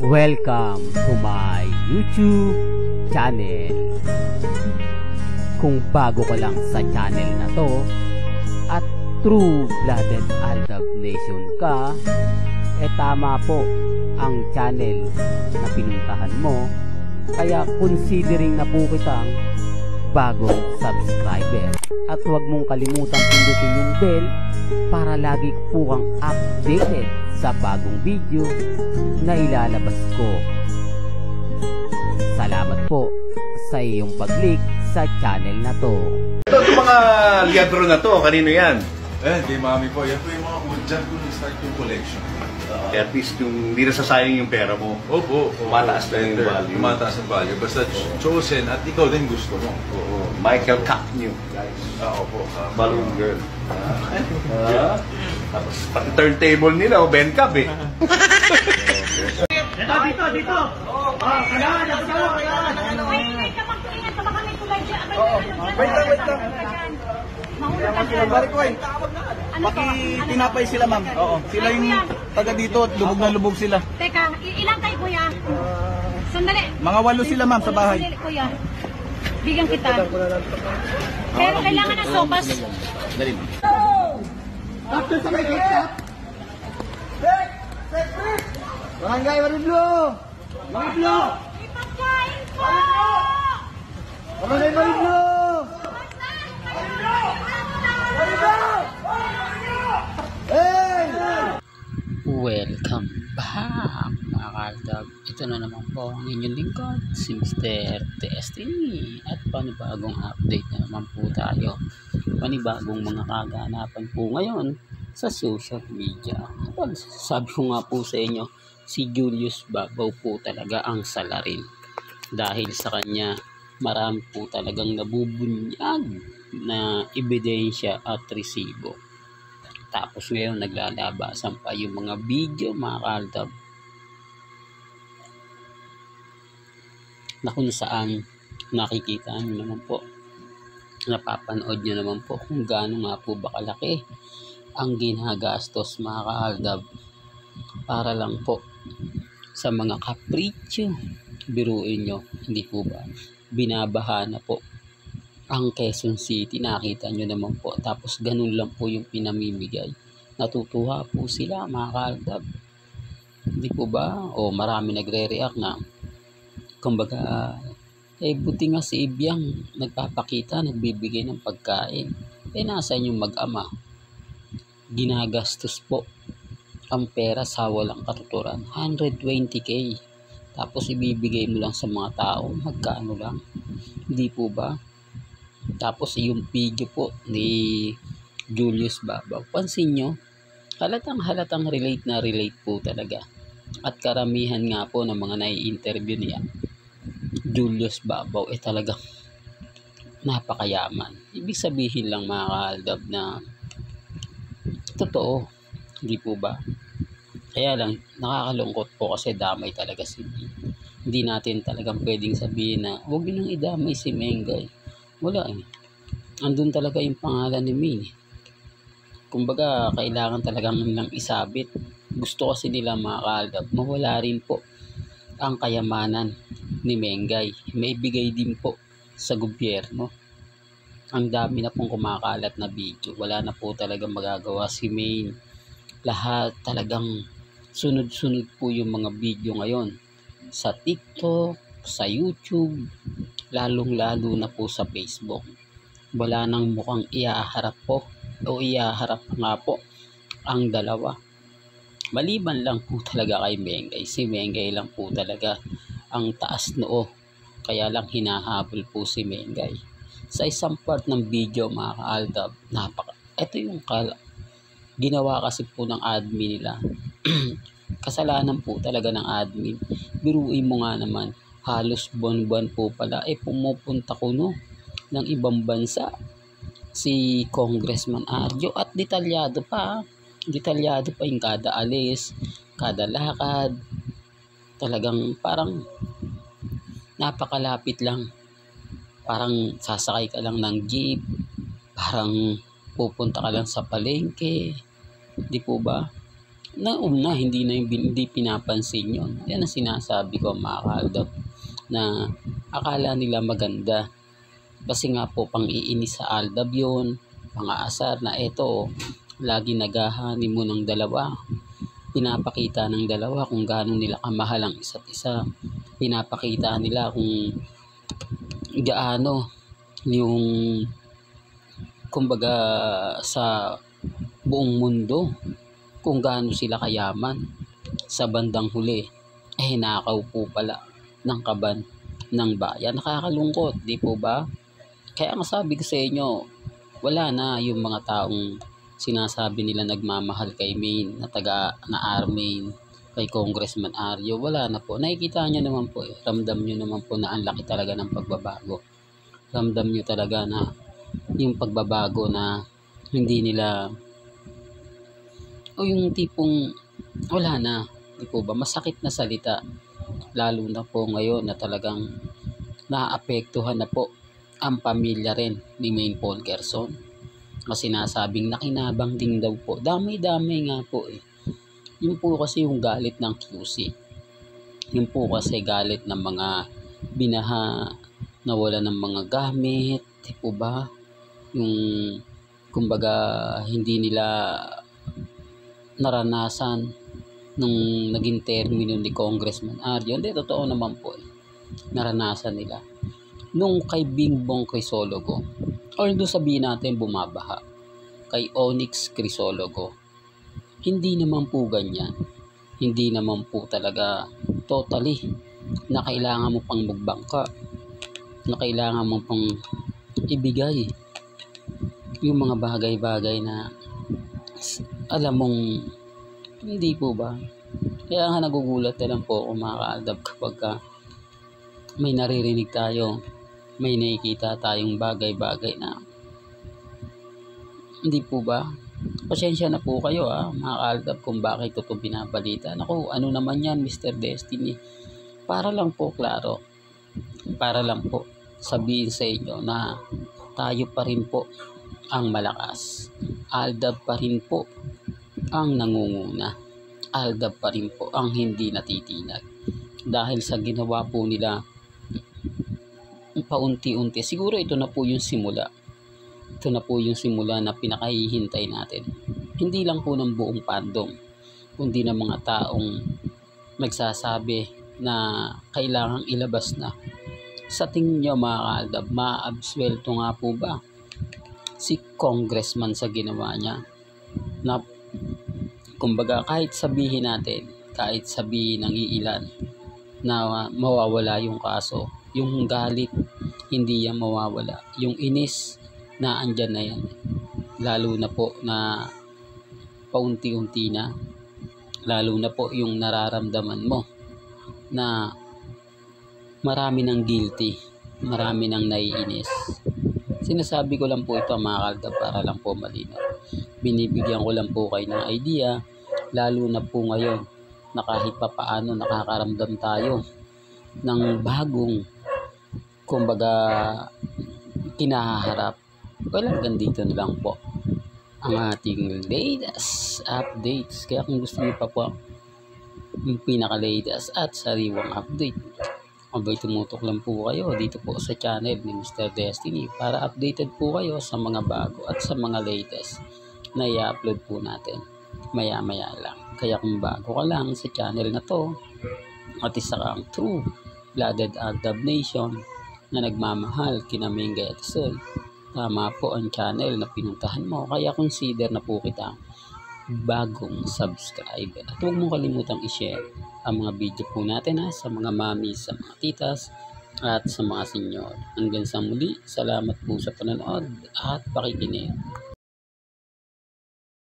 Welcome to my YouTube channel. Kung bago ka lang sa channel na to at true-blooded Aldab Nation ka, tama po ang channel na pinuntahan mo. Kaya considering na po kitang bagong subscriber. At huwag mong kalimutan pindutin yung bell para lagi po kang updated sa bagong video na ilalabas ko. Salamat po sa iyong pag-click sa channel na to. Itong mga liadro na to, kanino yan? Di mami po. Yan po yung mga dyan ko start yung collection. At least yung hindi nasasayang yung pera mo. Opo. Mataas na yung value. Mataas ang value. Basta chosen at ikaw din gusto mo. Oo. Michael Cacknew, guys. Opo. Balloon Girl. Tapos pati turntable nila, Ben Cab eh. Dito. Kailangan. Wait ka mag-ingat. Baka may tulay dyan. Wait lang. Mahulog ka dyan. Bari ko tinapay sila, ma'am. Oo. Sila yung taga dito at lubog na lubog sila. Teka, ilan kayo, kuya? Sandali. Mga 8 sila, ma'am, sa bahay. Sandali, kuya. Bigyan kita. Pero kailangan ng sopas. Dali, ma'am. Barangay Mariblo! Mariblo! Ipagkain po! Barangay Mariblo! Welcome back mga Aldab. Ito na naman po ang inyong lingkod, si Mr. Destiny. At panibagong update na naman po tayo. Panibagong mga kaganapan po ngayon sa social media. Well, sabi ko nga po sa inyo, si Julius Babaw po talaga ang salarin. Dahil sa kanya, marami po talagang nabubunyag na ebidensya at resibo. Tapos ngayon naglalabasan pa yung mga video mga Aldab na kung saan nakikita nyo naman po, napapanood nyo naman po kung gaano nga po ba kalaki ang ginagastos mga Aldab para lang po sa mga kapritsyo. Biruin nyo, hindi po ba binabaha na po ang Quezon City, nakita nyo naman po, tapos ganun lang po yung pinamimigay. Natutuwa po sila mga Aldab, hindi po ba? O marami nagre-react na kumbaga buti nga si Ibyang nagpapakita, nagbibigay ng pagkain, nasaan yung mag-ama? Ginagastos po ang pera sa walang katuturan, 120k, tapos ibibigay mo lang sa mga tao, magkano lang, hindi po ba? Tapos yung video po ni Julius Babaw, pansin nyo, halatang relate po talaga. At karamihan nga po ng mga nai-interview niya, Julius Babaw talagang napakayaman. Ibig sabihin lang mga Aldab na totoo, hindi po ba? Kaya lang, nakakalungkot po kasi damay talaga si May. Hindi natin talagang pwedeng sabihin na huwag nang idamay si Mengay. Wala eh. Andun talaga yung pangalan ni May. Kumbaga, kailangan talagang nilang isabit. Gusto kasi nila mga Aldab, mawala rin po ang kayamanan ni Mengay. May bigay din po sa gobyerno. Ang dami na pong kumakalat na video. Wala na po talagang magagawa si May. Lahat talagang sunod-sunod po yung mga video ngayon. Sa TikTok, sa YouTube, lalong-lalo na po sa Facebook. Wala nang mukhang iaharap po o iaharap nga po ang dalawa. Maliban lang po talaga kay Mengay. Si Mengay lang po talaga ang taas noo. Kaya lang hinahabol po si Mengay. Sa isang part ng video mga Aldab, ito yung ginawa kasi po ng admin nila. Kasalanan po talaga ng admin. Biruin mo nga naman, halos buwan-buwan po pala pumupunta ko ng ibang bansa si Congressman Arjo at detalyado pa yung kada alis, kada lakad. Talagang parang napakalapit lang, parang sasakay ka lang ng jeep, parang pupunta ka lang sa palengke, di po ba? Nauna, hindi pinapansin yun. Yan ang sinasabi ko mga kaaldab, na akala nila maganda. Kasi nga po, pang-iinis sa aldab yun, pang-aasar na eto, lagi naghahani mo ng dalawa. Pinapakita ng dalawa kung gaano nila kamahal ang isa't isa. Pinapakita nila kung gaano yung, kumbaga, sa buong mundo, kung gaano sila kayaman. Sa bandang huli, nakaw po pala ng kaban ng bayan. Nakakalungkot, di po ba? Kaya ang sabi ko sa inyo, wala na yung mga taong sinasabi nila nagmamahal kay Maine, na Armaine, kay Congressman Aryo. Wala na po. Nakikita nyo naman po, ramdam nyo naman po na ang laki talaga ng pagbabago. Ramdam nyo talaga na yung pagbabago na hindi nila, o yung tipong wala na, di po ba? Masakit na salita, lalo na po ngayon na talagang naapektuhan na po ang pamilya rin ni Maine Paul Quezon. Kasi nasabing nakinabang din daw po. Damay-damay nga po eh. Yun po kasi yung galit ng QC. Yun po kasi galit ng mga binaha, nawala ng mga gamit, di po ba? Yung kumbaga hindi nila naranasan nung naging termino ni Congressman Aryo. Hindi, totoo naman po eh. Naranasan nila. Nung kay Bingbong Crisologo, although sabihin natin bumabaha, kay Onyx Crisologo, hindi naman po ganyan. Hindi naman po talaga totally na kailangan mo pang magbangka, na kailangan mo pang ibigay yung mga bagay-bagay na alam mong hindi po ba. Kaya nga nagugulat na lang po ako mga kaaldab kapag may naririnig tayo, may nakikita tayong bagay-bagay na hindi po ba. Pasensya na po kayo mga kaaldab kung bakit ito binabalita. Naku, ano naman yan Mr. Destiny. Para lang po klaro, para lang po sabihin sa inyo na tayo pa rin po ang malakas. Aldab pa rin po ang nangunguna. Aldab pa rin po ang hindi natitinag. Dahil sa ginawa po nila paunti-unti. Siguro ito na po yung simula. Ito na po yung simula na pinakahihintay natin. Hindi lang po ng buong fandom, kundi ng mga taong nagsasabi na kailangang ilabas na. Sa tingin nyo mga kaaldab, ma-absuelto nga po ba si Congressman sa ginawa niya? Na kumbaga kahit sabihin natin, kahit sabihin ng iilan na mawawala yung kaso, yung galit hindi yan mawawala, yung inis na andyan na yan, lalo na po na paunti-unti na, lalo na po yung nararamdaman mo na marami ng guilty, marami ng naiinis. Sinasabi ko lang po ito mga kaaldab para lang po malinaw. Binibigyan ko lang po kayo ng idea, lalo na po ngayon na kahit pa paano nakakaramdam tayo ng bagong kumbaga kinaharap. Well, hanggang dito na lang po ang ating latest updates. Kaya kung gusto niyo pa po yung pinaka-latest at sariwang update, abay tumutok lang po kayo dito po sa channel ni Mr. Destiny para updated po kayo sa mga bago at sa mga latest na i-upload po natin maya-maya lang. Kaya kung bago ka lang sa channel na to at isa kang true-blooded Aldab Nation na nagmamahal kina Mengay at Sol, tama po ang channel na pinuntahan mo. Kaya consider na po kita bagong subscriber. At huwag mong kalimutang i-share ang mga video po natin sa mga mami, sa mga titas at sa mga senyor. Hanggang sa muli, salamat po sa panonood at pakikinig.